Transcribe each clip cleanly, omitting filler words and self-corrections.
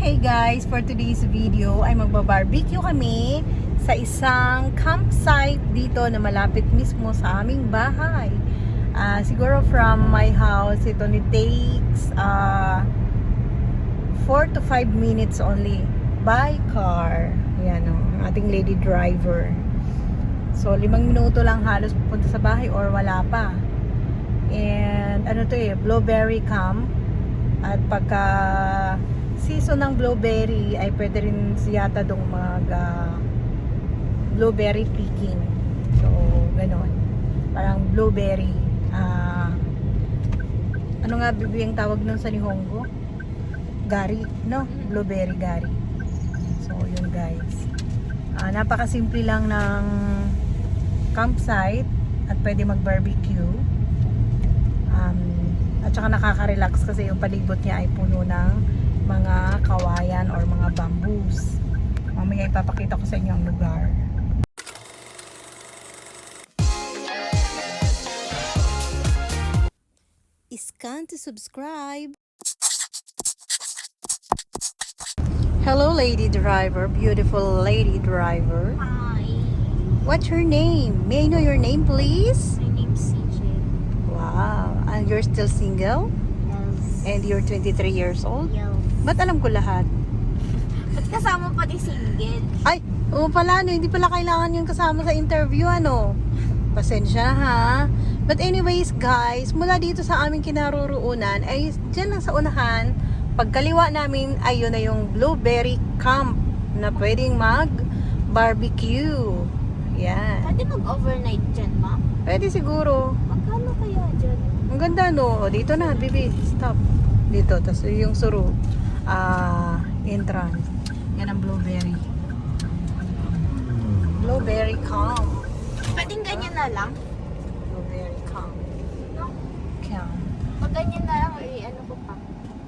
Okay guys, for today's video ay magba-barbecue kami sa isang campsite dito na malapit mismo sa aming bahay. Siguro from my house, it only takes 4 to 5 minutes only by car. Yan o, ang ating lady driver. So 5 minuto lang halos pupunta sa bahay or wala pa. And ano to blueberry camp. At pagka season ng blueberry ay pwede rin siyata dong mag blueberry picking. So ganon, parang blueberry ano nga bibi ang tawag nun sa Nihongo? Gari, no? Blueberry gari. So yun guys, napakasimple lang ng campsite at pwede mag barbecue. At saka nakaka-relax kasi yung palibot niya ay puno ng mga kawayan or mga bamboos. Mamaya ipapakita ko sa inyo ang lugar. Scan to subscribe. Hello lady driver, beautiful lady driver. Hi, What's your name? May I know your name please? my name's CJ. Wow, and you're still single? Yes. And you're 23 years old? Yes. Ba't alam ko lahat? Ba't kasama pati single? Ay, oo pala, no, hindi pala kailangan yung kasama sa interview, ano? Pasensya, ha? But anyways, guys, mula dito sa aming kinaroroonan, ay dyan lang sa unahan, pagkaliwa namin, ay yun na yung blueberry camp na pwedeng mag-barbecue. Yan. Pwede mag-overnight dyan, ma'am? Pwede siguro. Magkano kaya dyan? Ang ganda, no? O, dito na, baby. Stop. Dito, tapos yung suru. Entrance. Yan ang blueberry. Blueberry camp. Pwedeng ganyan na lang? Blueberry camp. No? Camp. Pag ganyan na lang, ano ko pa?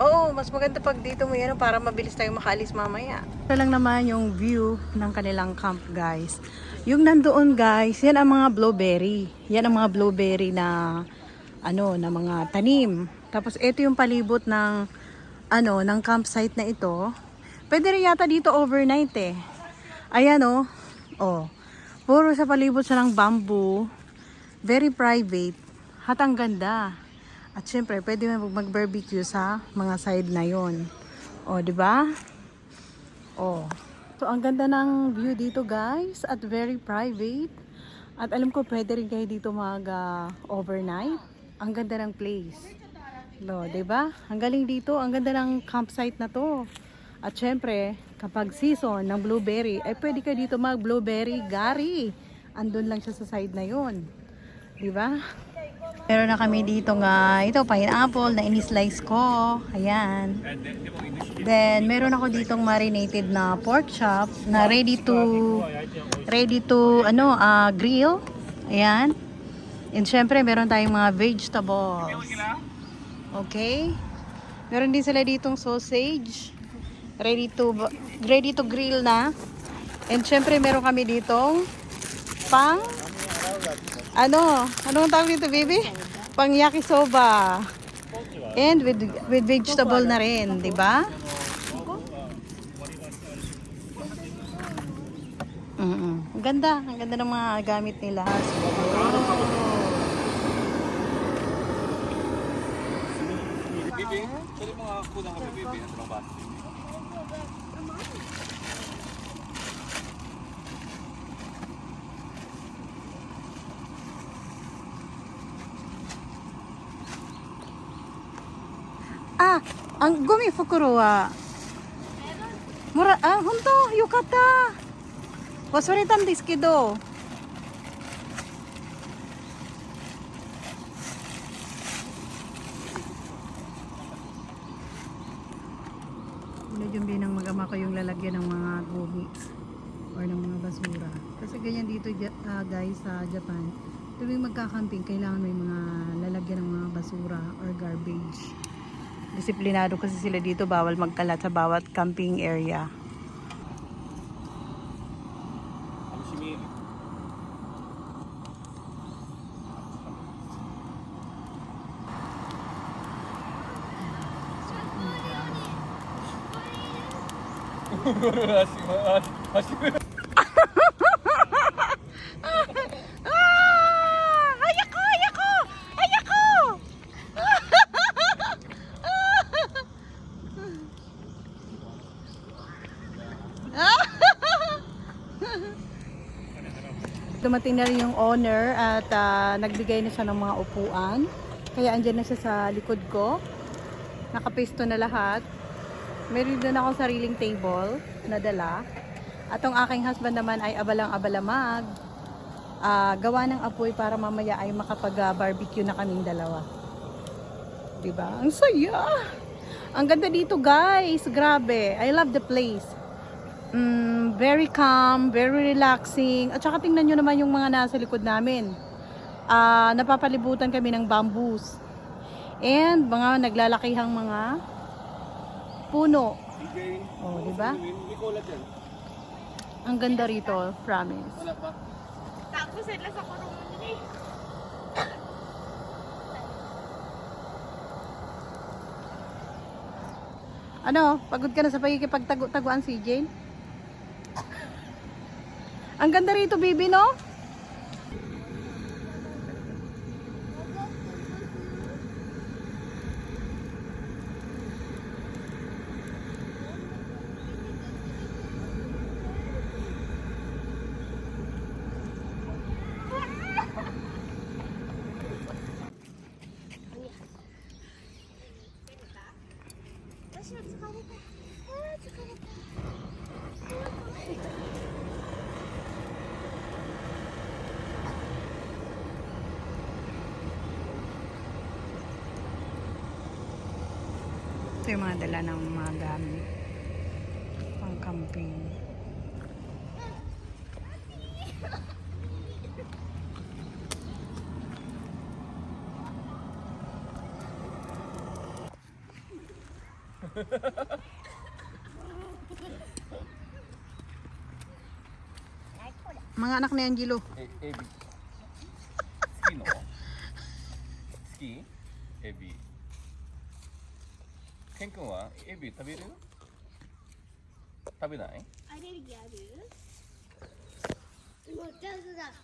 Oo, mas maganda pag dito mo yan para mabilis tayong makaalis mamaya. Ito lang naman yung view ng kanilang camp, guys. Yung nandoon, guys, yan ang mga blueberry. Yan ang mga blueberry na na mga tanim. Tapos ito yung palibot ng ng campsite na ito. Pwede rin yata dito overnight eh. Ayan oh. Oh. Puro sa palibot siya ng bamboo. Very private. At ang ganda. At syempre, pwede mag-barbecue sa mga side na yon. O, di ba? O. So, ang ganda ng view dito, guys. At very private. At alam ko, pwede rin kayo dito mag-overnight. Ang ganda ng place. No, di ba? Ang galing dito. Ang ganda ng campsite na to. At syempre, kapag season ng blueberry, ay pwede kayo dito mag-blueberry gari. Andun lang siya sa side na yon. Di ba? Meron na kami dito nga, ito pineapple na ini-slice ko. Ayan. Then meron ako ditong marinated na pork chop na ready to grill. Ayan. And syempre meron tayong mga vegetables. Okay? Meron din sila ditong sausage ready to grill na. And syempre meron kami ditong anong tawag dito, baby? Pang yakisoba. And with vegetable na rin, 'di ba? Ang ganda ng mga gamit nila. Bibi, pwede mga kulang kami, Bibi. Ano ba? Ang gumi fukuro wa honto yukata. Wasuritan desu kedo. Medyo binang mag-ama ko yung lalagyan ng mga gumi or ng mga basura. Kasi ganyan dito guys sa Japan. Tuwing magkakamping, kailangan may mga lalagyan ng mga basura or garbage. Disiplinado kasi sila dito, bawal magkalat sa bawat camping area. Ayako! Ayako! Ayako! Dumating na rin yung owner at nagbigay na siya ng mga upuan. Kaya andyan na siya sa likod ko. Nakapesto na lahat. Meron din ako sariling table na dala. At ang aking husband naman ay abalang-abala gawa ng apoy para mamaya ay makapag-barbecue na kaming dalawa. Diba? Ang saya! Ang ganda dito guys! Grabe! I love the place. Very calm, very relaxing. At saka tingnan nyo naman yung mga nasa likod namin. Napapalibutan kami ng bamboos. And mga naglalakihang mga puno. Oh, di ba? Ang ganda rito, promise. Tapos sila sa kurungan nila eh. Ano, pagod ka na sa pagkikipagtaguan si Jane? Ang ganda rito, baby, no? Ito yung mga dala ng mga gamit. Pang camping. Mga anak ni Angelo. Ebi. Ski no? Ski? Ebi. Ken君はエビ食べる？食べない？アレルギーある？もう上手だ。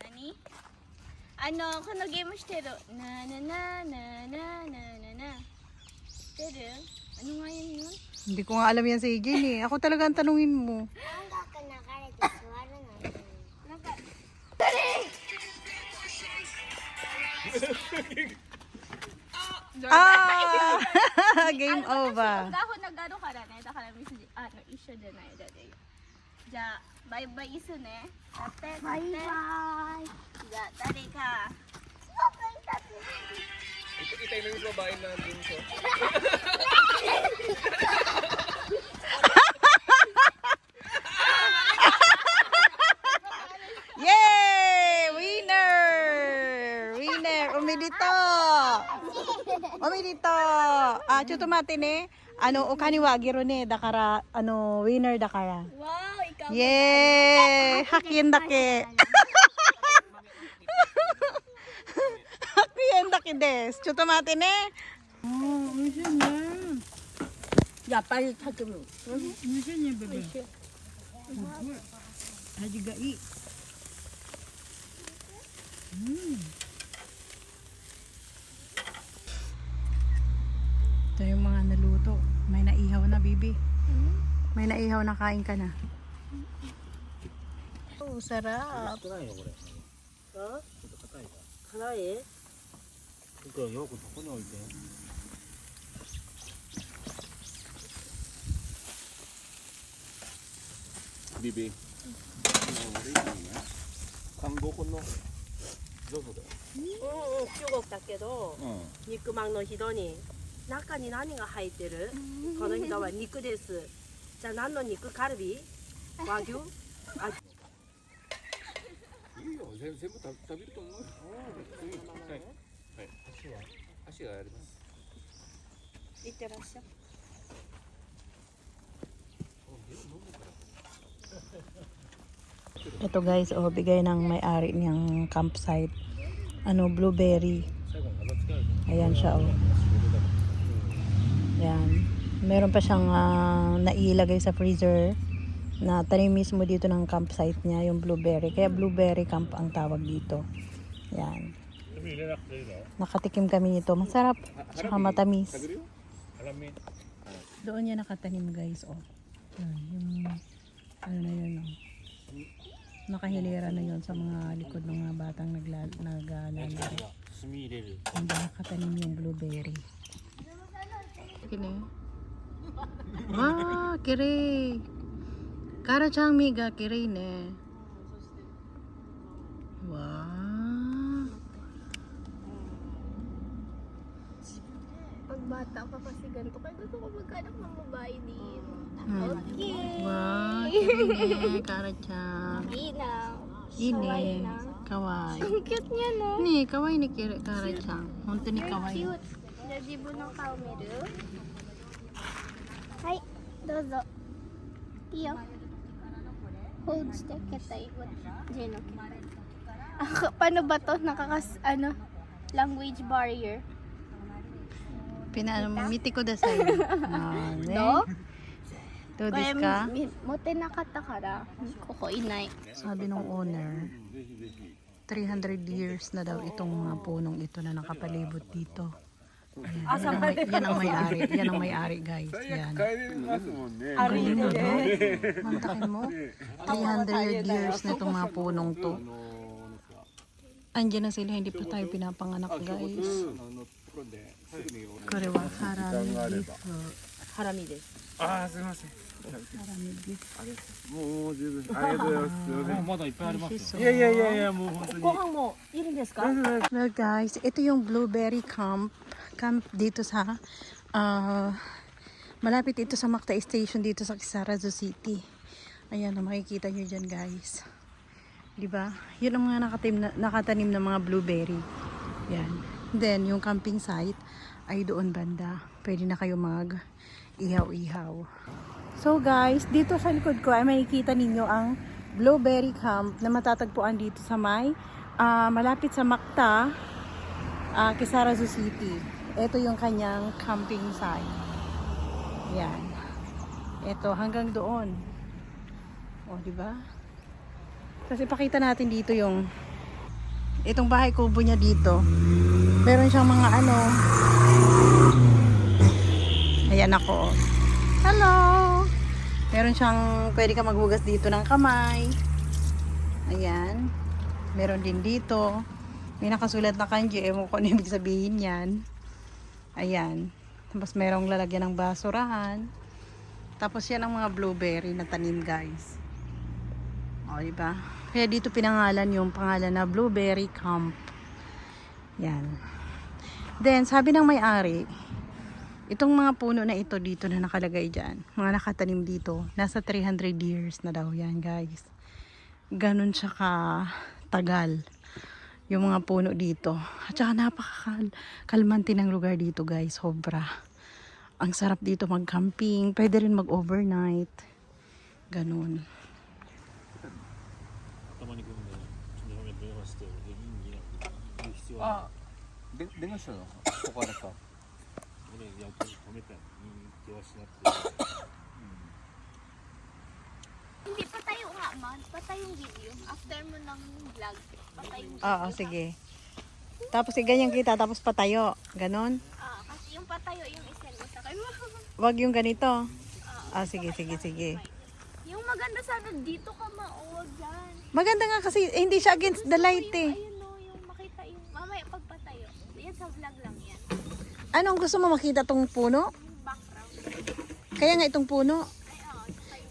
何？このゲームしてる。なななななななな。知ってる？ano nga yun yun? Hindi ko nga alam yan sa Jane eh. Ako talaga ang tanungin mo. 音楽流れて座るのよ。なんか。Game over. ガホnaganoかだね。だからミス一緒じゃないだで。じゃあバイバイすね。だってバイバイ。じゃあ誰か。Itay na yung babae na din ko. Yay! Winner! Winner! Umidito! Umidito! Chutomate ne? Okani wa agiro ne. Dakara, winner dakara. Wow, ikaw. Yay! Hakin dake. Hakin dake desu. Chutomate ne. Oh, oishii ne. やっぱり炊くの。Oishii ne, bebe. Haji ga ii. Ito yung mga naluto. May naihaw na, bibi. May naihaw na, kain ka na. Oh, sarap. 辛いよこれ。あ、ちょっと硬いか。辛い？僕はよくそこに置いて。ビビ。韓国の上手だよ。中国だけど、う肉まんの人に中に何が入ってる？この人は肉です。じゃあ何の肉？カルビ？和牛？あ、ん。いいよ。全部食べると思うよ。はい。はい。足があります。いってらっしゃい。Ito guys, bigay ng may-ari niyang campsite. Blueberry. Ayan siya, Ayan. Meron pa siyang nailagay sa freezer na tanim mismo dito ng campsite niya, yung blueberry. Kaya blueberry camp ang tawag dito. Yan. Nakatikim kami nito. Masarap. Tsaka matamis. Doon niya nakatanim guys. Oh. Yan, yung ano na yun. Oh. Nakahilera na yun sa mga likod ng mga batang naglalaro. Hindi nakatanim yung blueberry. Kini. Wow, kiri. Kara-chan miga kiri ne. Wow. Pag bata pa kasi ganito, kaya gusto ko magkanak ng babae din. Okay. Wow, kiri ne. Kara-chan. Ina. Ine. Kawaii. Ang cute niya, no? Ni, kawaii ni Kara-chan. Honto ni Very kawaii. cute. Najibu ng kaomeru. Hai, dozo. Tiyo. Hold stick kita ikot. Jeno. Paano ba to? Language barrier. Pinaano mo, miti ko dasay. Do? Do this ka? Mote nakata kara. Koko inay. Sabi nung owner, 300 years na daw itong mga punong ito na nakapalibot dito. Ayan, yan ang may-ari. Yan ang may-ari guys. Yan. Galing no, no? Mantakin mo. 300 years na itong mga punong to. Andiyan na sila, hindi pa tayo pinapanganak guys. Korewa, harami beef. ハラミです。ああ、すみません。 Harami beef. もう十分。ありがとうございます。まだいっぱいありますよ。い Yeah. やいやいやいや、もう本当に。ご飯もいるんですか？ Well guys, ito yung blueberry camp dito sa malapit ito sa Macta Station dito sa Kisarazu City. Ayan, makikita nyo dyan guys. Diba? Yun ang mga nakatanim na mga blueberry. Yan. Then, yung camping site ay doon banda. Pwede na kayo mag ihaw-ihaw. So guys, dito sa likod ko ay makikita ninyo ang blueberry camp na matatagpuan dito sa may malapit sa Macta, Kisarazu City. Ito yung kanyang camping site. Yan. Ito hanggang doon. O, di ba? Kasi pakita natin dito yung itong bahay kubo niya dito. Meron siyang mga ano. Ayan ako. Hello! Meron siyang pwede ka maghugas dito ng kamay. Ayan. Meron din dito. May nakasulat na kanji. Ewan ko ano ibig sabihin yan. Ayan. Tapos merong lalagyan ng basurahan. Tapos yan ang mga blueberry na tanim guys. O diba? Kaya dito pinangalan yung pangalan na Blueberry Camp. Yan. Then sabi ng may-ari, itong mga puno na ito dito na nakalagay dyan, mga nakatanim dito, nasa 300 years na daw yan guys. Ganun siya ka-tagal yung mga puno dito. At saka napakakalmante ng lugar dito guys, sobra. Ang sarap dito mag-camping, pwede rin mag-overnight. Ganun. たまに来るんで、日本に電話して、元気になって言う必要は電話したのここからか俺やっと止めたよ。電話しなくて。 Hindi, patayo nga, man. Patay yung video. After mo ng vlog, patay yung video. Oo, sige. Tapos ganyan kita, tapos patayo. Ganon. Kasi yung patayo yung isend mo sa kayo. Wag yung ganito. Sige, sige, sige. Yung maganda sana dito ka maowag dyan. Maganda nga kasi hindi siya against the light eh. Ayun no, yung makita yung mamaya pagpatayo. Yan sa vlog lang yan. Anong gusto mo makita tong puno? Yung background. Kaya nga itong puno.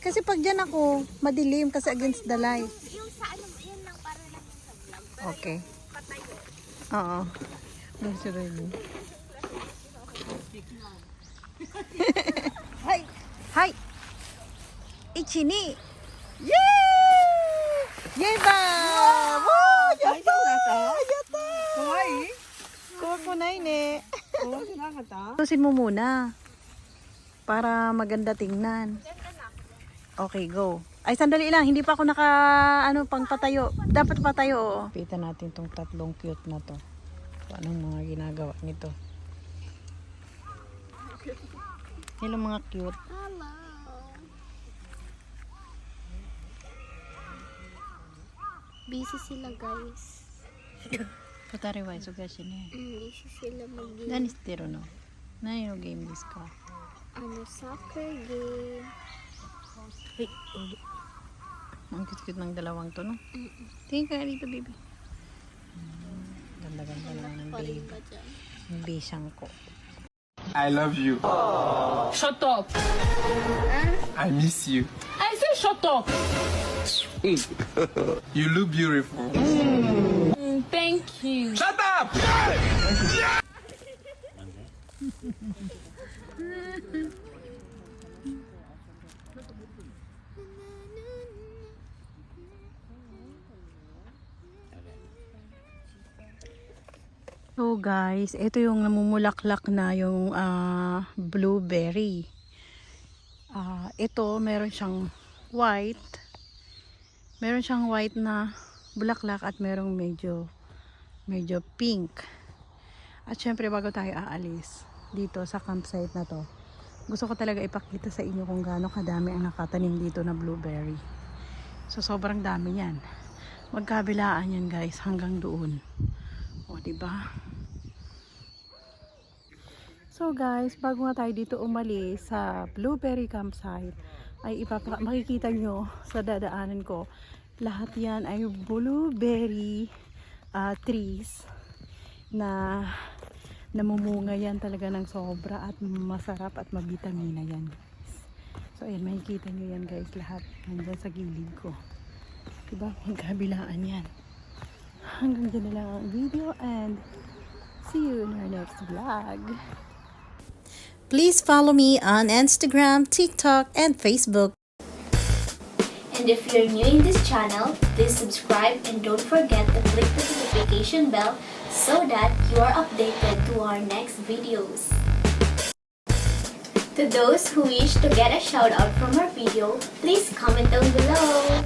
Kasi pag dyan ako, madilim kasi against the light. Yung sa ano, yan lang para lang yung sa vlog. Pero Okay. yung patayo. Oo. Gusto rin mo. Hi! Hi! Ichini! Yay! Yeba! Wow! Yatta! Yatta! Kawaii? Kukunay ne. Tusin mo muna. Para maganda tingnan. Okay, go. Ay, sandali lang. Hindi pa ako pang patayo. Dapat patayo, oo. Pita natin tong tatlong cute na to. Anong mga ginagawa nito? Hello mga cute. Hello. Busy sila guys. Putari wa isugashi ne. Busy sila mag-game. Nani shitteru no? Nani no game desu ka? Soccer game. Ang cute-cute ng dalawang to, no? Tingin ka dito, baby. Ganda-ganda lang ng baby. Paring ba dyan? Yung bisang ko. I love you. Shut up. I miss you. I say shut up. You look beautiful. Thank you. Shut up! So guys, ito yung namumulaklak na yung blueberry. Ito meron siyang white. Meron siyang white na bulaklak at merong medyo pink. At syempre bago tayo aalis dito sa campsite na to, gusto ko talaga ipakita sa inyo kung gaano kadami ang nakatanim dito na blueberry. So sobrang dami yan. Magkabilaan yan guys hanggang doon. O diba? So guys, bago nga tayo dito umalis sa blueberry campsite, ay makikita nyo sa dadaanan ko, lahat yan ay blueberry trees na namumunga yan talaga ng sobra at masarap at mabitamina yan. So ayan, makikita nyo yan guys, lahat nandyan sa gilid ko. Diba? Magkabilaan yan. Hanggang dyan na lang ang video and see you in our next vlog. Please follow me on Instagram, TikTok, and Facebook. And if you're new in this channel, please subscribe and don't forget to click the notification bell so that you are updated to our next videos. To those who wish to get a shout out from our video, please comment down below.